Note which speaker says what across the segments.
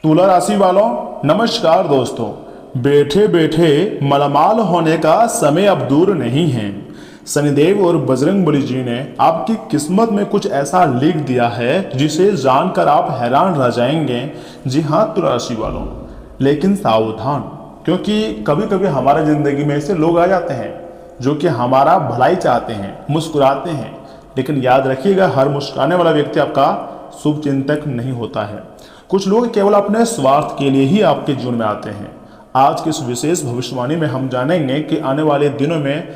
Speaker 1: तुला राशि वालों नमस्कार दोस्तों। बैठे बैठे मालामाल होने का समय अब दूर नहीं है। शनिदेव और बजरंगबली जी ने आपकी किस्मत में कुछ ऐसा लिख दिया है जिसे जानकर आप हैरान रह जाएंगे। जी हाँ तुला राशि वालों, लेकिन सावधान, क्योंकि कभी कभी हमारे जिंदगी में ऐसे लोग आ जाते हैं जो कि हमारा भलाई चाहते हैं, मुस्कुराते हैं, लेकिन याद रखिएगा हर मुस्कुराने वाला व्यक्ति आपका शुभ चिंतक नहीं होता है। कुछ लोग केवल अपने स्वार्थ के लिए ही आपके जीवन में आते हैं। आज की इस विशेष भविष्यवाणी में हम जानेंगे कि आने वाले दिनों में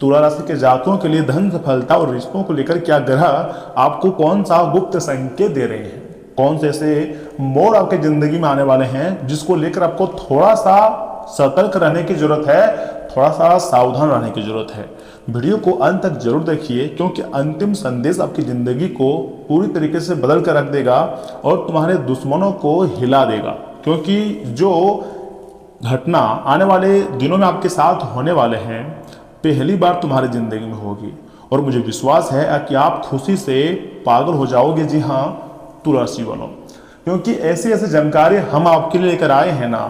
Speaker 1: तुला राशि के जातकों के लिए धन सफलता और रिश्तों को लेकर क्या ग्रह आपको कौन सा गुप्त संकेत दे रहे हैं, कौन से ऐसे मोड़ आपके जिंदगी में आने वाले हैं जिसको लेकर आपको थोड़ा सा सतर्क रहने की जरूरत है, थोड़ा सा सावधान रहने की जरूरत है। वीडियो को अंत तक जरूर देखिए, क्योंकि अंतिम संदेश आपकी जिंदगी को पूरी तरीके से बदल कर रख देगा और तुम्हारे दुश्मनों को हिला देगा। क्योंकि जो घटना आने वाले दिनों में आपके साथ होने वाले हैं पहली बार तुम्हारी जिंदगी में होगी, और मुझे विश्वास है कि आप खुशी से पागल हो जाओगे। जी हाँ तुला राशि वालों, क्योंकि ऐसी ऐसी जानकारी हम आपके लिए लेकर आए हैं ना,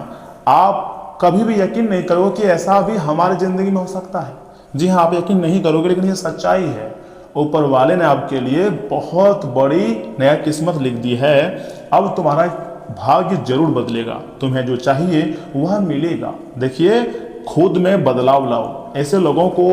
Speaker 1: आप कभी भी यकीन नहीं करोगे कि ऐसा भी हमारी जिंदगी में हो सकता है। जी हाँ, आप यकीन नहीं करोगे, लेकिन ये सच्चाई है। ऊपर वाले ने आपके लिए बहुत बड़ी नया किस्मत लिख दी है। अब तुम्हारा भाग्य जरूर बदलेगा, तुम्हें जो चाहिए वह मिलेगा। देखिए, खुद में बदलाव लाओ। ऐसे लोगों को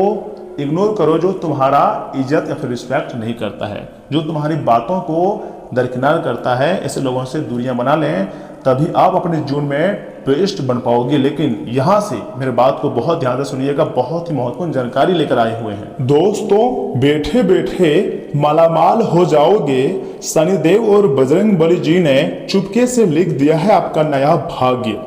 Speaker 1: इग्नोर करो जो तुम्हारा इज्जत या फिर रिस्पेक्ट नहीं करता है, जो तुम्हारी बातों को दरकिनार करता है। ऐसे लोगों से दूरियां बना लें, तभी आप अपने जीवन में बेस्ट बन पाओगे। लेकिन यहाँ से मेरे बात को बहुत ध्यान से सुनिएगा, बहुत ही महत्वपूर्ण जानकारी लेकर आए हुए हैं दोस्तों। बैठे बैठे मालामाल हो जाओगे, शनिदेव और बजरंगबली जी ने चुपके से लिख दिया है आपका नया भाग्य।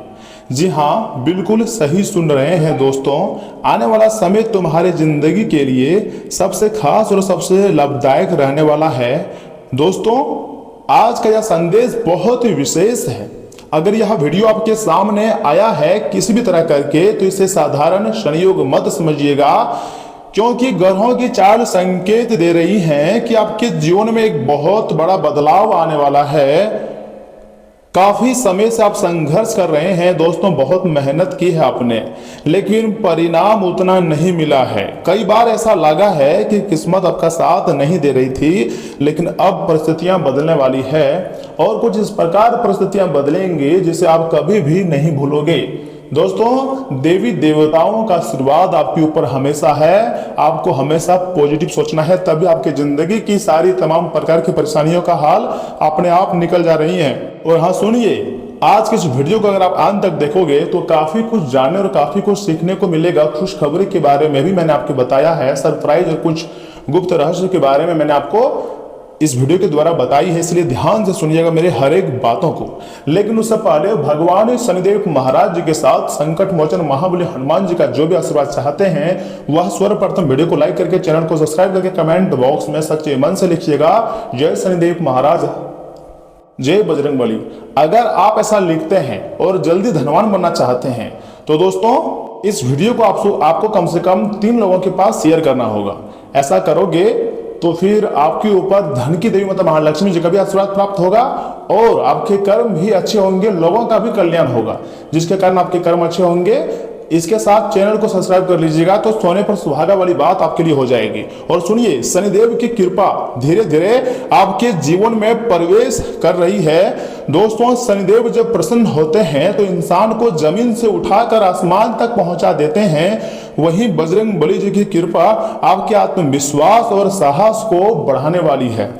Speaker 1: जी हाँ, बिल्कुल सही सुन रहे हैं दोस्तों। आने वाला समय तुम्हारे जिंदगी के लिए सबसे खास और सबसे लाभदायक रहने वाला है दोस्तों। आज का यह संदेश बहुत ही विशेष है। अगर यह वीडियो आपके सामने आया है किसी भी तरह करके, तो इसे साधारण संयोग मत समझिएगा, क्योंकि ग्रहों की चाल संकेत दे रही हैं कि आपके जीवन में एक बहुत बड़ा बदलाव आने वाला है। काफी समय से आप संघर्ष कर रहे हैं दोस्तों, बहुत मेहनत की है आपने, लेकिन परिणाम उतना नहीं मिला है। कई बार ऐसा लगा है कि किस्मत आपका साथ नहीं दे रही थी, लेकिन अब परिस्थितियां बदलने वाली है, और कुछ इस प्रकार परिस्थितियां बदलेंगी जिसे आप कभी भी नहीं भूलोगे। दोस्तों, देवी देवताओं का आशीर्वाद आपके ऊपर हमेशा है। आपको हमेशा पॉजिटिव सोचना है, तभी आपकी जिंदगी की सारी तमाम प्रकार की परेशानियों का हाल अपने आप निकल जा रही हैं। और हाँ सुनिए, आज के इस वीडियो को अगर आप अंत तक देखोगे तो काफी कुछ जानने और काफी कुछ सीखने को मिलेगा। खुशखबरी के बारे में भी मैंने आपको बताया है, सरप्राइज और कुछ गुप्त रहस्य के बारे में मैंने आपको इस वीडियो के द्वारा बताई है, इसलिए ध्यान से सुनिएगा मेरे हर एक बातों को। लेकिन उससे पहले भगवान शनिदेव महाराज जी के साथ संकट मोचन महाबली हनुमान जी का जो भी आशीर्वाद चाहते हैं, वह सर्वप्रथम वीडियो को लाइक करके चैनल को सब्सक्राइब करके कमेंट बॉक्स में सच्चे मन से लिखिएगा, जय शनिदेव महाराज, जय बजरंगबली। अगर आप ऐसा लिखते हैं और जल्दी धनवान बनना चाहते हैं तो दोस्तों इस वीडियो को आपको कम से कम 3 लोगों के पास शेयर करना होगा। ऐसा करोगे तो फिर आपके ऊपर धन की देवी मतलब महालक्ष्मी जी का भी आशीर्वाद प्राप्त होगा, और आपके कर्म भी अच्छे होंगे, लोगों का भी कल्याण होगा, जिसके कारण आपके कर्म अच्छे होंगे। इसके साथ चैनल को सब्सक्राइब कर लीजिएगा, तो सोने पर सुहागा वाली बात आपके लिए हो जाएगी। और सुनिए, शनिदेव की कृपा धीरे धीरे आपके जीवन में प्रवेश कर रही है दोस्तों। शनिदेव जब प्रसन्न होते हैं तो इंसान को जमीन से उठाकर आसमान तक पहुंचा देते हैं। वहीं बजरंगबली जी की कृपा आपके आत्मविश्वास और साहस को बढ़ाने वाली है।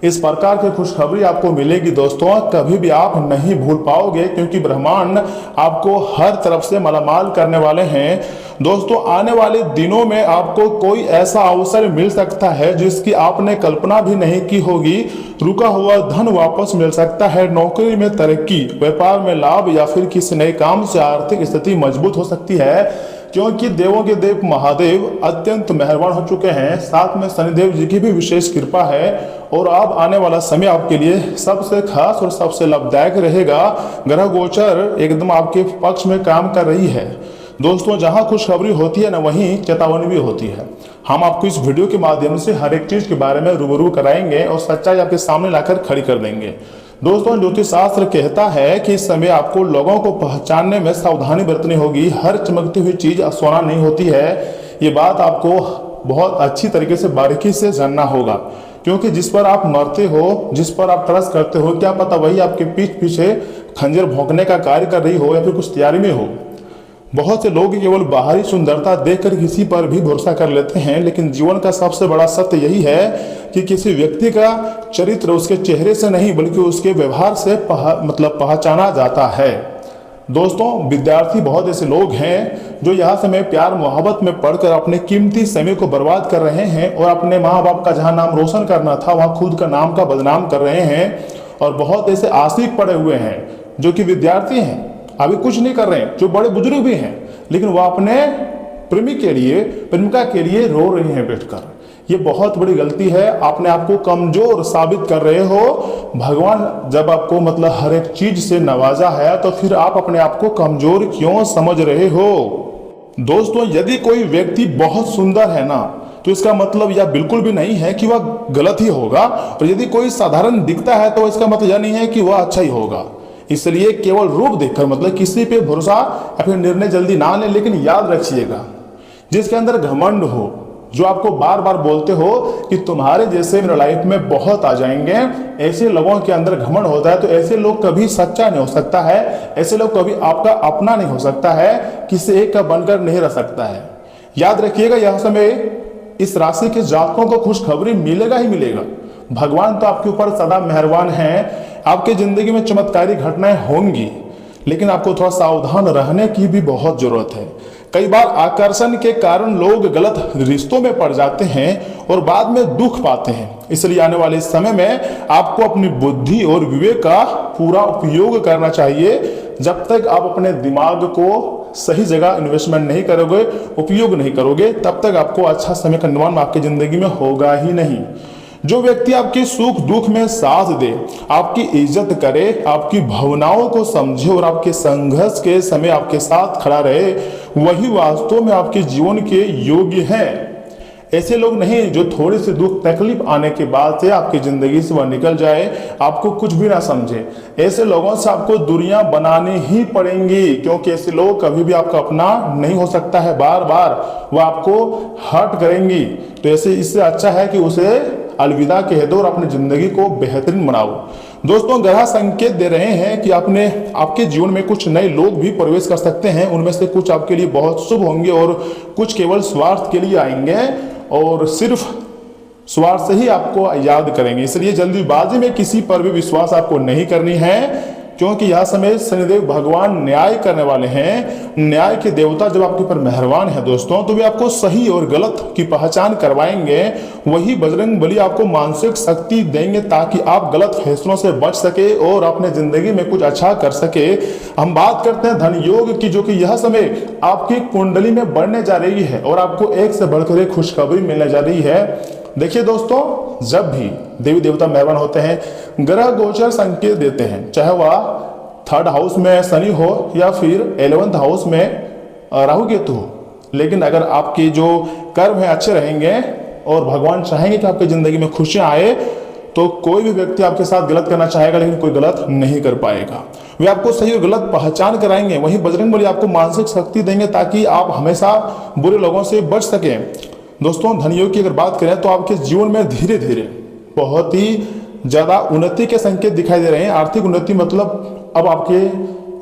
Speaker 1: इस प्रकार की खुशखबरी आपको मिलेगी दोस्तों, कभी भी आप नहीं भूल पाओगे, क्योंकि ब्रह्मांड आपको हर तरफ से मालामाल करने वाले हैं दोस्तों। आने वाले दिनों में आपको कोई ऐसा अवसर मिल सकता है जिसकी आपने कल्पना भी नहीं की होगी। रुका हुआ धन वापस मिल सकता है, नौकरी में तरक्की, व्यापार में लाभ, या फिर किसी नए काम से आर्थिक स्थिति मजबूत हो सकती है, क्योंकि देवों के देव महादेव अत्यंत मेहरबान हो चुके हैं। साथ में शनिदेव जी की भी विशेष कृपा है, और अब आने वाला समय आपके लिए सबसे खास और सबसे लाभदायक रहेगा। ग्रह गोचर एकदम आपके पक्ष में काम कर रही है दोस्तों। जहां खुशखबरी होती है ना, वहीं चेतावनी भी होती है। हम आपको इस वीडियो के माध्यम से हर एक चीज के बारे में रूबरू कराएंगे और सच्चाई आपके सामने लाकर खड़ी कर देंगे। दोस्तों ज्योतिष शास्त्र कहता है कि इस समय आपको लोगों को पहचानने में सावधानी बरतनी होगी। हर चमकती हुई चीज सोना नहीं होती है, ये बात आपको बहुत अच्छी तरीके से बारीकी से जानना होगा, क्योंकि जिस पर आप मरते हो, जिस पर आप तरस करते हो, क्या पता वही आपके पीठ पीछे खंजर भोंकने का कार्य कर रही हो या फिर कुछ तैयारी में हो। बहुत से लोग केवल बाहरी सुंदरता देखकर किसी पर भी भरोसा कर लेते हैं, लेकिन जीवन का सबसे बड़ा सत्य यही है कि किसी व्यक्ति का चरित्र उसके चेहरे से नहीं बल्कि उसके व्यवहार से पहचाना जाता है। दोस्तों विद्यार्थी बहुत ऐसे लोग हैं जो यहाँ समय प्यार मोहब्बत में पढ़कर अपने कीमती समय को बर्बाद कर रहे हैं और अपने माँ बाप का जहाँ नाम रोशन करना था वहाँ खुद का नाम का बदनाम कर रहे हैं। और बहुत ऐसे आशिक पड़े हुए हैं जो कि विद्यार्थी हैं, अभी कुछ नहीं कर रहे हैं, जो बड़े बुजुर्ग भी हैं, लेकिन वह अपने प्रेमी के लिए, प्रेमिका के लिए रो रहे हैं बैठकर। ये बहुत बड़ी गलती है, आपने आपको कमजोर साबित कर रहे हो। भगवान जब आपको हर एक चीज से नवाजा है तो फिर आप अपने आप को कमजोर क्यों समझ रहे हो। दोस्तों यदि कोई व्यक्ति बहुत सुंदर है ना, तो इसका मतलब यह बिल्कुल भी नहीं है कि वह गलत ही होगा, और यदि कोई साधारण दिखता है तो इसका मतलब यह नहीं है कि वह अच्छा ही होगा। इसलिए केवल रूप देखकर किसी पे भरोसा या फिर निर्णय जल्दी ना लें। लेकिन याद रखिएगा, जिसके अंदर घमंड हो, जो आपको बार बार बोलते हो कि तुम्हारे जैसे मेरे लाइफ में बहुत आ जाएंगे, ऐसे लोगों के अंदर घमंड होता है, तो ऐसे लोग कभी सच्चा नहीं हो सकता है, ऐसे लोग कभी आपका अपना नहीं हो सकता है, किसी एक का बनकर नहीं रह सकता है। याद रखिएगा, यह समय इस राशि के जातकों को खुशखबरी मिलेगा ही मिलेगा। भगवान तो आपके ऊपर सदा मेहरबान है, आपकी जिंदगी में चमत्कारी घटनाएं होंगी, लेकिन आपको थोड़ा सावधान रहने की भी बहुत जरूरत है। कई बार आकर्षण के कारण लोग गलत रिश्तों में पड़ जाते हैं और बाद में दुख पाते हैं। इसलिए आने वाले समय में आपको अपनी बुद्धि और विवेक का पूरा उपयोग करना चाहिए। जब तक आप अपने दिमाग को सही जगह इन्वेस्टमेंट नहीं करोगे, उपयोग नहीं करोगे, तब तक आपको अच्छा समय का निर्माण आपकी जिंदगी में होगा ही नहीं। जो व्यक्ति आपके सुख दुख में साथ दे, आपकी इज्जत करे, आपकी भावनाओं को समझे और आपके संघर्ष के समय आपके साथ खड़ा रहे, वही वास्तव में आपके जीवन के योग्य है। ऐसे लोग नहीं जो थोड़ी सी दुख तकलीफ आने के बाद से आपकी जिंदगी से वह निकल जाए, आपको कुछ भी ना समझे। ऐसे लोगों से आपको दूरियां बनानी ही पड़ेंगी, क्योंकि ऐसे लोग कभी भी आपका अपना नहीं हो सकता है। बार बार वह आपको हर्ट करेंगी, तो ऐसे इससे अच्छा है कि उसे अलविदा कह दो और अपनी जिंदगी को बेहतरीन बनाओ। दोस्तों ग्रह संकेत दे रहे हैं कि आपके जीवन में कुछ नए लोग भी प्रवेश कर सकते हैं। उनमें से कुछ आपके लिए बहुत शुभ होंगे और कुछ केवल स्वार्थ के लिए आएंगे और सिर्फ स्वार्थ से ही आपको याद करेंगे। इसलिए जल्दीबाजी में किसी पर भी विश्वास आपको नहीं करनी है, क्योंकि यह समय शनिदेव भगवान न्याय करने वाले हैं। न्याय के देवता जब आपके ऊपर मेहरबान है दोस्तों, तो वे आपको सही और गलत की पहचान करवाएंगे। वही बजरंग बली आपको मानसिक शक्ति देंगे ताकि आप गलत फैसलों से बच सके और अपने जिंदगी में कुछ अच्छा कर सके। हम बात करते हैं धन योग की, जो कि यह समय आपकी कुंडली में बढ़ने जा रही है और आपको एक से बढ़कर एक खुशखबरी मिलने जा रही है। देखिए दोस्तों, जब भी देवी देवता मेहरबान होते हैं, ग्रह गोचर संकेत देते हैं, चाहे वह 3rd हाउस में शनि हो या फिर 11th हाउस में राहु केतु हो। लेकिन अगर आपके जो कर्म है अच्छे रहेंगे और भगवान चाहेंगे कि आपकी जिंदगी में खुशियां आए, तो कोई भी व्यक्ति आपके साथ गलत करना चाहेगा लेकिन कोई गलत नहीं कर पाएगा। वे आपको सही और गलत पहचान कराएंगे। वही बजरंग बली आपको मानसिक शक्ति देंगे ताकि आप हमेशा बुरे लोगों से बच सकें। दोस्तों धनयोग की अगर बात करें तो आपके जीवन में धीरे धीरे बहुत ही ज़्यादा उन्नति के संकेत दिखाई दे रहे हैं। आर्थिक उन्नति अब आपके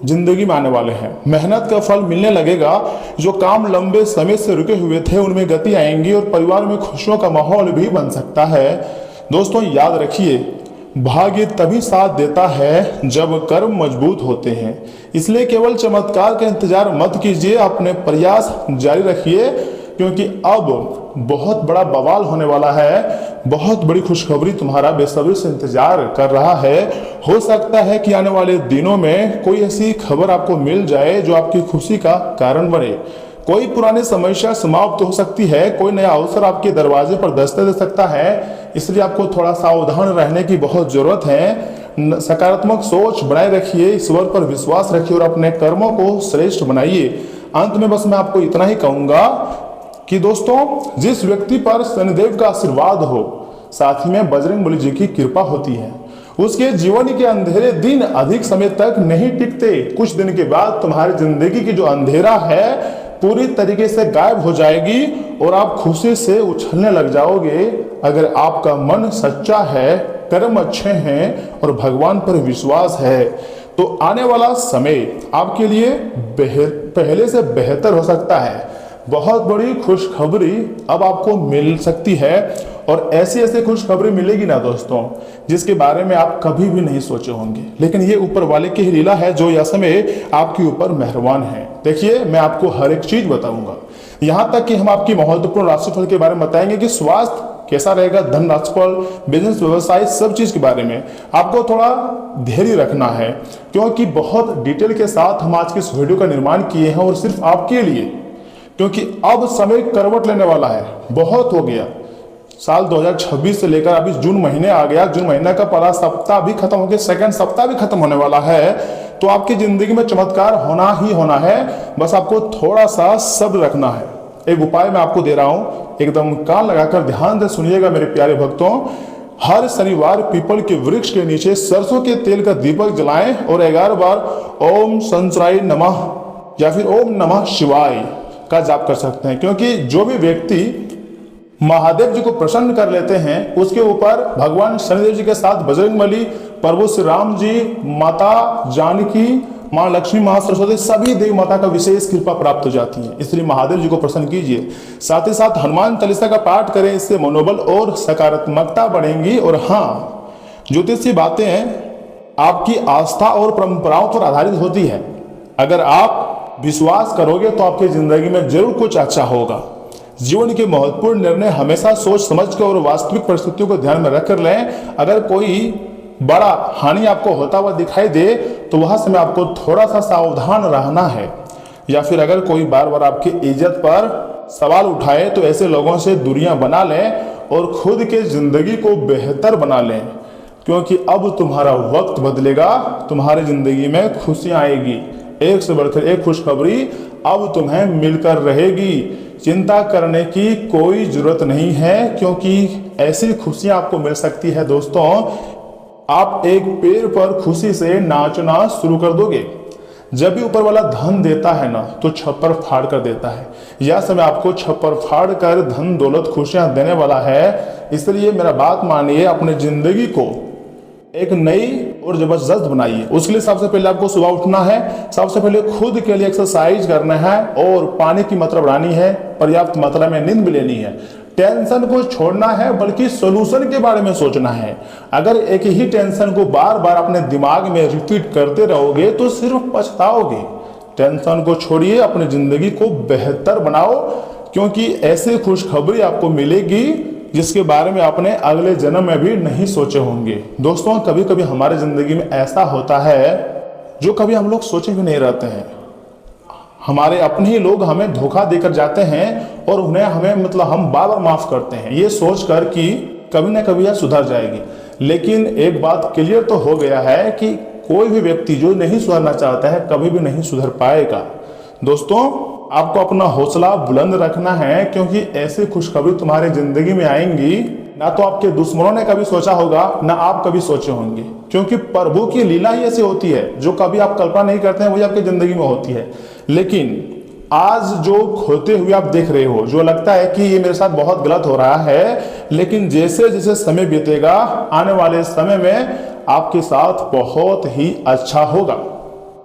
Speaker 1: जिंदगी में आने वाले हैं। मेहनत का फल मिलने लगेगा। जो काम लंबे समय से रुके हुए थे उनमें गति आएंगी और परिवार में खुशियों का माहौल भी बन सकता है। दोस्तों याद रखिए, भाग्य तभी साथ देता है जब कर्म मजबूत होते हैं। इसलिए केवल चमत्कार का इंतजार मत कीजिए, अपने प्रयास जारी रखिए, क्योंकि अब बहुत बड़ा बवाल होने वाला है। बहुत बड़ी खुशखबरी तुम्हारा बेसब्री से इंतजार कर रहा है। हो सकता है कि आने वाले दिनों में कोई ऐसी खबर आपको मिल जाए जो आपकी खुशी का कारण बने। कोई पुरानी समस्या समाप्त हो सकती है, कोई नया अवसर आपके दरवाजे पर दस्तक दे सकता है। इसलिए आपको थोड़ा सावधान रहने की बहुत जरूरत है। सकारात्मक सोच बनाए रखिए, ईश्वर पर विश्वास रखिए और अपने कर्मों को श्रेष्ठ बनाइए। अंत में बस मैं आपको इतना ही कहूंगा कि दोस्तों जिस व्यक्ति पर शनिदेव का आशीर्वाद हो, साथ ही में बजरंग बली जी की कृपा होती है, उसके जीवन के अंधेरे दिन अधिक समय तक नहीं टिकते। कुछ दिन के बाद तुम्हारी जिंदगी की जो अंधेरा है पूरी तरीके से गायब हो जाएगी और आप खुशी से उछलने लग जाओगे। अगर आपका मन सच्चा है, कर्म अच्छे हैं और भगवान पर विश्वास है तो आने वाला समय आपके लिए पहले से बेहतर हो सकता है। बहुत बड़ी खुशखबरी अब आपको मिल सकती है और ऐसी ऐसी खुशखबरी मिलेगी ना दोस्तों जिसके बारे में आप कभी भी नहीं सोचे होंगे। लेकिन ये ऊपर वाले की ही लीला है जो यह समय आपके ऊपर मेहरबान है। देखिए, मैं आपको हर एक चीज बताऊंगा, यहाँ तक कि हम आपकी महत्वपूर्ण राशिफल के बारे में बताएंगे कि स्वास्थ्य कैसा रहेगा, धन राशिफल, बिजनेस, व्यवसाय, सब चीज के बारे में आपको थोड़ा धैर्य रखना है, क्योंकि बहुत डिटेल के साथ हम आज की इस वीडियो का निर्माण किए हैं और सिर्फ आपके लिए, क्योंकि अब समय करवट लेने वाला है। बहुत हो गया, साल 2026 से लेकर अभी जून महीने आ गया, जून महीने का पहला सप्ताह भी खत्म हो गया, सेकंड सप्ताह भी खत्म होने वाला है। तो आपकी जिंदगी में चमत्कार होना ही होना है, बस आपको थोड़ा सा सब्र रखना है। एक उपाय मैं आपको दे रहा हूं, एकदम कान लगाकर ध्यान से सुनिएगा मेरे प्यारे भक्तों। हर शनिवार पीपल के वृक्ष के नीचे सरसों के तेल का दीपक जलाएं और 11 बार ओम संचराय नमः या फिर ओम नमः शिवाय का जाप कर सकते हैं। क्योंकि जो भी व्यक्ति महादेव जी को प्रसन्न कर लेते हैं उसके ऊपर भगवान शनिदेव जी के साथ बजरंगबली, प्रभु श्री राम जी, माता जानकी, माँ लक्ष्मी, माँ सरस्वती, सभी देवी माता का विशेष कृपा प्राप्त हो जाती है। इसलिए महादेव जी को प्रसन्न कीजिए। साथ ही साथ हनुमान चालीसा का पाठ करें, इससे मनोबल और सकारात्मकता बढ़ेंगी। और हाँ, ज्योतिषीय बातें आपकी आस्था और परंपराओं पर आधारित होती है। अगर आप विश्वास करोगे तो आपकी जिंदगी में जरूर कुछ अच्छा होगा। जीवन के महत्वपूर्ण निर्णय हमेशा सोच समझ कर और वास्तविक परिस्थितियों को ध्यान में रखकर लें। अगर कोई बड़ा हानि आपको होता हुआ दिखाई दे तो वहां समय आपको थोड़ा सा सावधान रहना है, या फिर अगर कोई बार बार आपकी इज्जत पर सवाल उठाए तो ऐसे लोगों से दूरियां बना लें और खुद के जिंदगी को बेहतर बना लें, क्योंकि अब तुम्हारा वक्त बदलेगा, तुम्हारी जिंदगी में खुशियां आएगी। एक से बढ़कर एक खुशखबरी अब तुम्हें मिलकर रहेगी। चिंता करने की कोई जरूरत नहीं है, क्योंकि ऐसी खुशियां आपको मिल सकती है दोस्तों। आप एक पेड़ पर खुशी से नाचना शुरू कर दोगे। जब भी ऊपर वाला धन देता है ना तो छप्पर फाड़ कर देता है। यह समय आपको छप्पर फाड़ कर धन दौलत खुशियां देने वाला है। इसलिए मेरा बात मानिए, अपने जिंदगी को एक नई और जबरदस्त बनाइए। उसके लिए सबसे पहले आपको सुबह उठना है, सबसे पहले खुद के लिए एक्सरसाइज करना है और पानी की मात्रा बढ़ानी है, पर्याप्त मात्रा में नींद भी लेनी है। टेंशन को छोड़ना है, बल्कि सॉल्यूशन के बारे में सोचना है। अगर एक ही टेंशन को बार बार अपने दिमाग में रिपीट करते रहोगे तो सिर्फ पछताओगे। टेंशन को छोड़िए, अपनी जिंदगी को बेहतर बनाओ, क्योंकि ऐसी खुशखबरी आपको मिलेगी जिसके बारे में आपने अगले जन्म में भी नहीं सोचे होंगे। दोस्तों, कभी कभी हमारे जिंदगी में ऐसा होता है जो कभी हम लोग सोचे भी नहीं रहते हैं। हमारे अपने ही लोग हमें धोखा देकर जाते हैं और उन्हें हम बार बार माफ करते हैं, ये सोचकर कि कभी ना कभी यह सुधर जाएगी। लेकिन एक बात क्लियर तो हो गया है कि कोई भी व्यक्ति जो नहीं सुधरना चाहता है कभी भी नहीं सुधर पाएगा। दोस्तों, आपको अपना हौसला बुलंद रखना है, क्योंकि ऐसी खुशखबरी तुम्हारी जिंदगी में आएंगी ना तो आपके दुश्मनों ने कभी सोचा होगा ना आप कभी सोचे होंगे। क्योंकि प्रभु की लीला ही ऐसी होती है, जो कभी आप कल्पना नहीं करते हैं वही आपकी जिंदगी में होती है। लेकिन आज जो खोते हुए आप देख रहे हो, जो लगता है कि ये मेरे साथ बहुत गलत हो रहा है, लेकिन जैसे जैसे समय बीतेगा आने वाले समय में आपके साथ बहुत ही अच्छा होगा।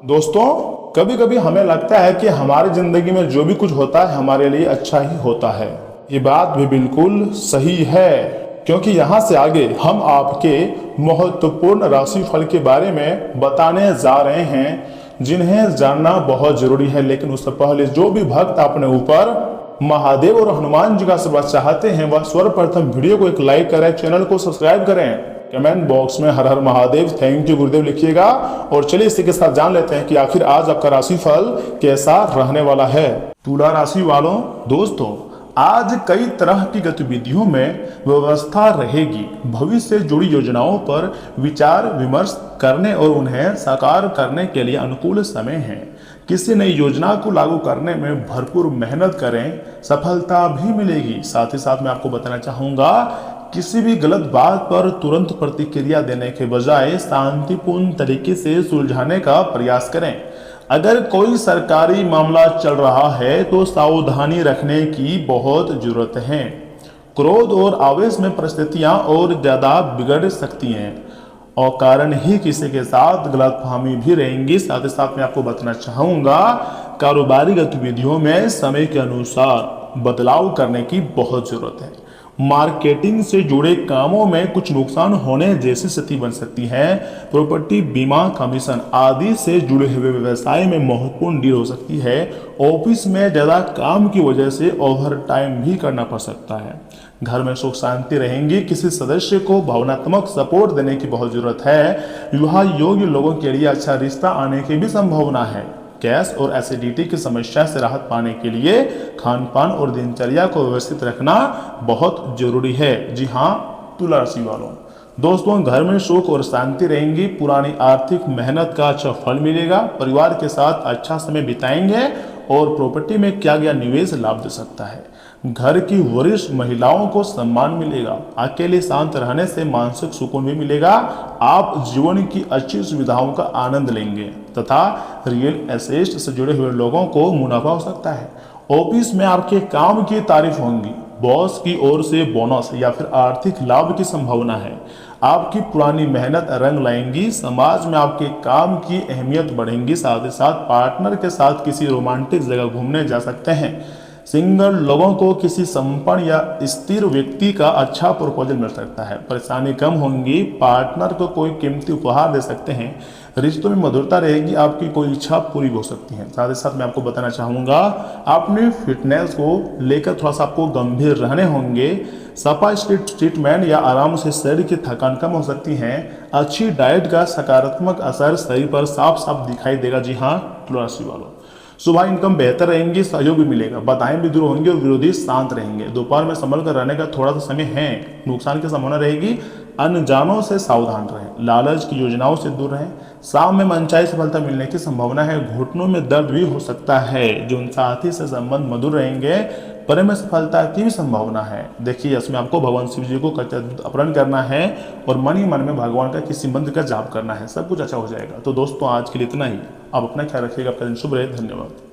Speaker 1: दोस्तों, कभी कभी हमें लगता है कि हमारी जिंदगी में जो भी कुछ होता है हमारे लिए अच्छा ही होता है। ये बात भी बिल्कुल सही है, क्योंकि यहाँ से आगे हम आपके महत्वपूर्ण राशिफल के बारे में बताने जा रहे हैं, जिन्हें जानना बहुत जरूरी है। लेकिन उससे पहले जो भी भक्त अपने ऊपर महादेव और हनुमान जी का आशीर्वाद चाहते हैं वह सर्वप्रथम वीडियो को एक लाइक करें, चैनल को सब्सक्राइब करें, कमेंट बॉक्स में हर हर महादेव, थैंक यू गुरुदेव लिखिएगा। और चलिए इसी के साथ जान लेते हैं कि आखिर आज आपका राशिफल कैसा रहने वाला है। तुला राशि वालों, दोस्तों, आज कई तरह की गतिविधियों में व्यवस्था रहेगी। भविष्य से जुड़ी योजनाओं पर विचार विमर्श करने और उन्हें साकार करने के लिए अनुकूल समय है। किसी नई योजना को लागू करने में भरपूर मेहनत करें, सफलता भी मिलेगी। साथ ही साथ मैं आपको बताना चाहूँगा किसी भी गलत बात पर तुरंत प्रतिक्रिया देने के बजाय शांतिपूर्ण तरीके से सुलझाने का प्रयास करें। अगर कोई सरकारी मामला चल रहा है तो सावधानी रखने की बहुत जरूरत है। क्रोध और आवेश में परिस्थितियां और ज्यादा बिगड़ सकती हैं और कारण ही किसी के साथ गलतफहमी भी रहेंगी। साथ ही साथ मैं आपको बताना चाहूंगा, कारोबारी गतिविधियों में समय के अनुसार बदलाव करने की बहुत जरूरत है। मार्केटिंग से जुड़े कामों में कुछ नुकसान होने जैसी स्थिति बन सकती है। प्रॉपर्टी, बीमा, कमीशन आदि से जुड़े हुए व्यवसाय में महत्वपूर्ण डील हो सकती है। ऑफिस में ज्यादा काम की वजह से ओवर टाइम भी करना पड़ सकता है। घर में सुख शांति रहेंगी। किसी सदस्य को भावनात्मक सपोर्ट देने की बहुत जरूरत है। विवाह योग्य लोगों के लिए अच्छा रिश्ता आने की भी संभावना है। गैस और एसिडिटी की समस्या से राहत पाने के लिए खान पान और दिनचर्या को व्यवस्थित रखना बहुत जरूरी है। जी हाँ, तुला राशि वालों, दोस्तों घर में सुख और शांति रहेंगी। पुरानी आर्थिक मेहनत का अच्छा फल मिलेगा। परिवार के साथ अच्छा समय बिताएंगे और प्रॉपर्टी में किया गया निवेश लाभ दे सकता है। घर की वरिष्ठ महिलाओं को सम्मान मिलेगा। अकेले शांत रहने से मानसिक सुकून भी मिलेगा। आप जीवन की अच्छी सुविधाओं का आनंद लेंगे तथा रियल एस्टेट से जुड़े हुए लोगों को मुनाफा हो सकता है। ऑफिस में आपके काम की तारीफ होंगी। बॉस की ओर से बोनस या फिर आर्थिक लाभ की संभावना है। आपकी पुरानी मेहनत रंग लाएंगी। समाज में आपके काम की अहमियत बढ़ेंगी। साथ ही साथ पार्टनर के साथ किसी रोमांटिक जगह घूमने जा सकते हैं। सिंगल लोगों को किसी संपन्न या स्थिर व्यक्ति का अच्छा प्रपोजल मिल सकता है। परेशानी कम होंगी। पार्टनर को कोई कीमती उपहार दे सकते हैं। रिश्तों में मधुरता रहेगी। आपकी कोई इच्छा पूरी हो सकती है। साथ ही साथ मैं आपको बताना चाहूँगा, अपनी फिटनेस को लेकर थोड़ा सा आपको गंभीर रहने होंगे। सफा ट्रीटमेंट या आराम से शरीर की थकान कम हो सकती है। अच्छी डाइट का सकारात्मक असर शरीर पर साफ साफ दिखाई देगा। जी हाँ, तुला राशि वालों, सुबह इनकम बेहतर रहेंगी। सहयोग भी मिलेगा। बाधाएं भी दूर होंगी और विरोधी शांत रहेंगे। दोपहर में संभल कर रहने का थोड़ा सा समय है। नुकसान की संभावना रहेगी। अनजानों से सावधान रहें। लालच की योजनाओं से दूर रहें। शाम में मनचाही सफलता मिलने की संभावना है। घुटनों में दर्द भी हो सकता है। जीवन साथी से संबंध मधुर रहेंगे। प्रेम में सफलता की भी संभावना है। देखिए, इसमें आपको भगवान शिव जी को कच्चा दूध अर्पण करना है और मन ही मन में भगवान का किसी मंत्र का जाप करना है। सब कुछ अच्छा हो जाएगा। तो दोस्तों, आज के लिए इतना ही। आप अपना ख्याल रखिएगा। आपका दिन शुभ रहे। धन्यवाद।